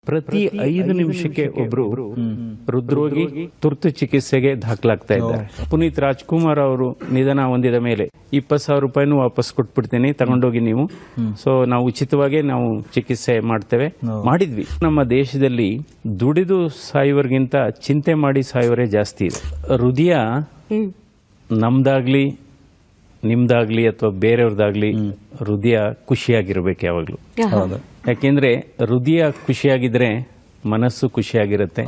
ಪ್ರತಿ 5 ನಿಮಿಷಕ್ಕೆ ಒಬ್ರು ಹೃದ್ರೋಗಿ ತುರ್ತು ಚಿಕಿತ್ಸೆಗೆ ದಾಖಲಾಗ್ತಾ ಇದ್ದಾರೆ. ಪುನೀತ್ ರಾಜ್ಕುಮಾರ್ ಅವರು ನಿಧನ ಹೊಂದಿದ ಮೇಲೆ 20,000 ರೂಪಾಯಿನೂ ವಾಪಸ್ ಕೊಟ್ಬಿಡ್ತೀನಿ, ತಗೊಂಡೋಗಿ ನೀವು. ಸೊ ನಾವು ಉಚಿತವಾಗಿ ನಾವು ಚಿಕಿತ್ಸೆ ಮಾಡಿದ್ವಿ. ನಮ್ಮ ದೇಶದಲ್ಲಿ ದುಡಿದು ಸಾಯುವರಿಗಿಂತ ಚಿಂತೆ ಮಾಡಿ ಸಾಯುವರೇ ಜಾಸ್ತಿ ಇದೆ. ಹೃದಯ ನಮ್ದಾಗ್ಲಿ ನಿಮ್ದಾಗ್ಲಿ ಅಥವಾ ಬೇರೆಯವ್ರದಾಗ್ಲಿ ಹೃದಯ ಖುಷಿಯಾಗಿರ್ಬೇಕು ಯಾವಾಗ್ಲೂ. ಯಾಕೆಂದ್ರೆ ಹೃದಯ ಖುಷಿಯಾಗಿದ್ರೆ ಮನಸ್ಸು ಖುಷಿಯಾಗಿರುತ್ತೆ.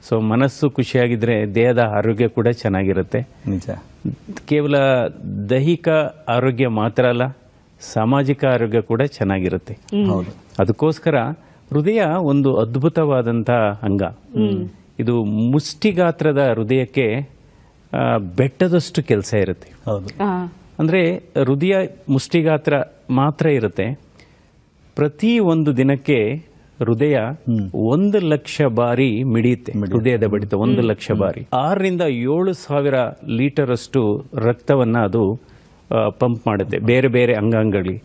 ಸೊ ಮನಸ್ಸು ಖುಷಿಯಾಗಿದ್ರೆ ದೇಹದ ಆರೋಗ್ಯ ಕೂಡ ಚೆನ್ನಾಗಿರುತ್ತೆ. ನಿಜ. ಕೇವಲ ದೈಹಿಕ ಆರೋಗ್ಯ ಮಾತ್ರ ಅಲ್ಲ, ಸಾಮಾಜಿಕ ಆರೋಗ್ಯ ಕೂಡ ಚೆನ್ನಾಗಿರುತ್ತೆ. ಅದಕ್ಕೋಸ್ಕರ ಹೃದಯ ಒಂದು ಅದ್ಭುತವಾದಂತಹ ಅಂಗ. ಇದು ಮುಷ್ಟಿಗಾತ್ರದ ಹೃದಯಕ್ಕೆ ಬೆಟ್ಟದಷ್ಟು ಕೆಲಸ ಇರುತ್ತೆ. ಅಂದ್ರೆ ಹೃದಯ ಮುಷ್ಟಿಗಾತ್ರ ಮಾತ್ರ ಇರುತ್ತೆ. ಪ್ರತಿ ಒಂದು ದಿನಕ್ಕೆ ಹೃದಯ 1,00,000 ಬಾರಿ ಮಿಡಿಯುತ್ತೆ. ಹೃದಯದ ಬಡಿತ 1,00,000 ಬಾರಿ. 6,000 to 7,000 ಲೀಟರ್ ಅಷ್ಟು ರಕ್ತವನ್ನ ಅದು ಪಂಪ್ ಮಾಡುತ್ತೆ ಬೇರೆ ಬೇರೆ ಅಂಗಾಂಗಗಳಿಗೆ.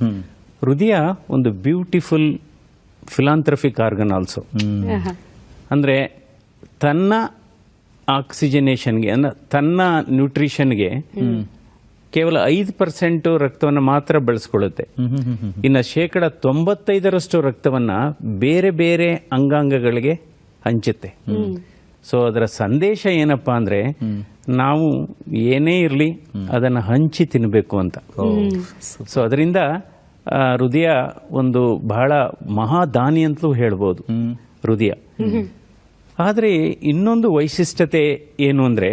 ಹೃದಯ ಒಂದು ಬ್ಯೂಟಿಫುಲ್ ಫಿಲಾಂಥ್ರಫಿಕ್ ಆರ್ಗನ್ ಆಲ್ಸೋ. ಅಂದ್ರೆ ತನ್ನ ಆಕ್ಸಿಜನೇಷನ್ಗೆ ತನ್ನ ನ್ಯೂಟ್ರಿಷನ್ಗೆ ಕೇವಲ 5% ರಕ್ತವನ್ನು ಮಾತ್ರ ಬಳಸ್ಕೊಳ್ಳುತ್ತೆ. ಇನ್ನು 95% ರಕ್ತವನ್ನ ಬೇರೆ ಬೇರೆ ಅಂಗಾಂಗಗಳಿಗೆ ಹಂಚುತ್ತೆ. ಸೊ ಅದರ ಸಂದೇಶ ಏನಪ್ಪಾ ಅಂದ್ರೆ ನಾವು ಏನೇ ಇರಲಿ ಅದನ್ನ ಹಂಚಿ ತಿನ್ನಬೇಕು ಅಂತ. ಸೊ ಅದರಿಂದ ಹೃದಯ ಒಂದು ಬಹಳ ಮಹಾದಾನಿ ಅಂತಲೂ ಹೇಳ್ಬೋದು ಹೃದಯ. ಆದರೆ ಇನ್ನೊಂದು ವೈಶಿಷ್ಟ್ಯತೆ ಏನು ಅಂದ್ರೆ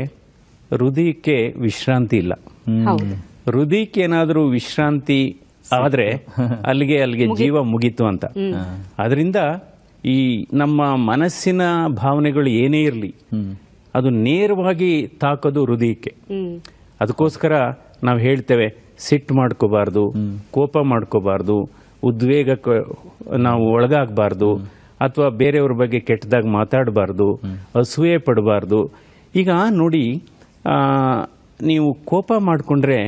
ಹೃದಯಕ್ಕೆ ವಿಶ್ರಾಂತಿ ಇಲ್ಲ. ಹೃದಯಕ್ಕೆ ಏನಾದರೂ ವಿಶ್ರಾಂತಿ ಆದ್ರೆ ಅಲ್ಲಿಗೆ ಜೀವ ಮುಗೀತು ಅಂತ. ಅದರಿಂದ ಈ ನಮ್ಮ ಮನಸ್ಸಿನ ಭಾವನೆಗಳು ಏನೇ ಇರಲಿ ಅದು ನೇರವಾಗಿ ತಾಕೋದು ಹೃದಯಕ್ಕೆ. ಅದಕ್ಕೋಸ್ಕರ ನಾವು ಹೇಳ್ತೇವೆ ಸಿಟ್ಟು ಮಾಡ್ಕೋಬಾರ್ದು, ಕೋಪ ಮಾಡ್ಕೋಬಾರ್ದು, ಉದ್ವೇಗಕ್ಕೆ ನಾವು ಒಳಗಾಗಬಾರ್ದು, ಅಥವಾ ಬೇರೆಯವ್ರ ಬಗ್ಗೆ ಕೆಟ್ಟದಾಗ ಮಾತಾಡಬಾರ್ದು, ಅಸೂಯೆ ಪಡಬಾರ್ದು. ಈಗ ನೋಡಿ, ನೀವು ಕೋಪ ಮಾಡಿಕೊಂಡ್ರೆ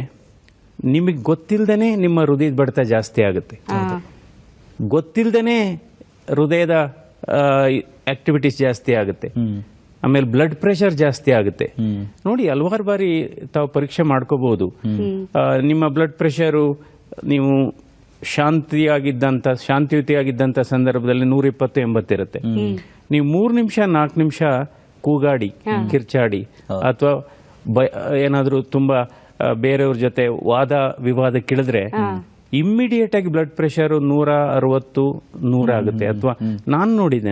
ನಿಮಗೆ ಗೊತ್ತಿಲ್ಲದೇನೆ ನಿಮ್ಮ ಹೃದಯದ ಬಡಿತ ಜಾಸ್ತಿ ಆಗುತ್ತೆ. ಗೊತ್ತಿಲ್ಲದೇನೆ ಹೃದಯದ ಆಕ್ಟಿವಿಟೀಸ್ ಜಾಸ್ತಿ ಆಗುತ್ತೆ. ಆಮೇಲೆ ಬ್ಲಡ್ ಪ್ರೆಷರ್ ಜಾಸ್ತಿ ಆಗುತ್ತೆ. ನೋಡಿ, ಹಲವಾರು ಬಾರಿ ತಾವು ಪರೀಕ್ಷೆ ಮಾಡ್ಕೋಬಹುದು. ನಿಮ್ಮ ಬ್ಲಡ್ ಪ್ರೆಷರು ನೀವು ಶಾಂತಿಯುತಿಯಾಗಿದ್ದಂಥ ಸಂದರ್ಭದಲ್ಲಿ 120/80 ಇರುತ್ತೆ. ನೀವು 3 ನಿಮಿಷ 4 ನಿಮಿಷ ಕೂಗಾಡಿ ಕಿರ್ಚಾಡಿ ಅಥವಾ ಏನಾದರೂ ತುಂಬಾ ಬೇರೆಯವ್ರ ಜೊತೆ ವಾದ ವಿವಾದಕ್ಕಿಳಿದ್ರೆ ಇಮ್ಮಿಡಿಯೇಟ್ ಆಗಿ ಬ್ಲಡ್ ಪ್ರೆಷರ್ 160, 100 ಆಗುತ್ತೆ. ಅಥವಾ ನಾನು ನೋಡಿದ್ದೇನೆ.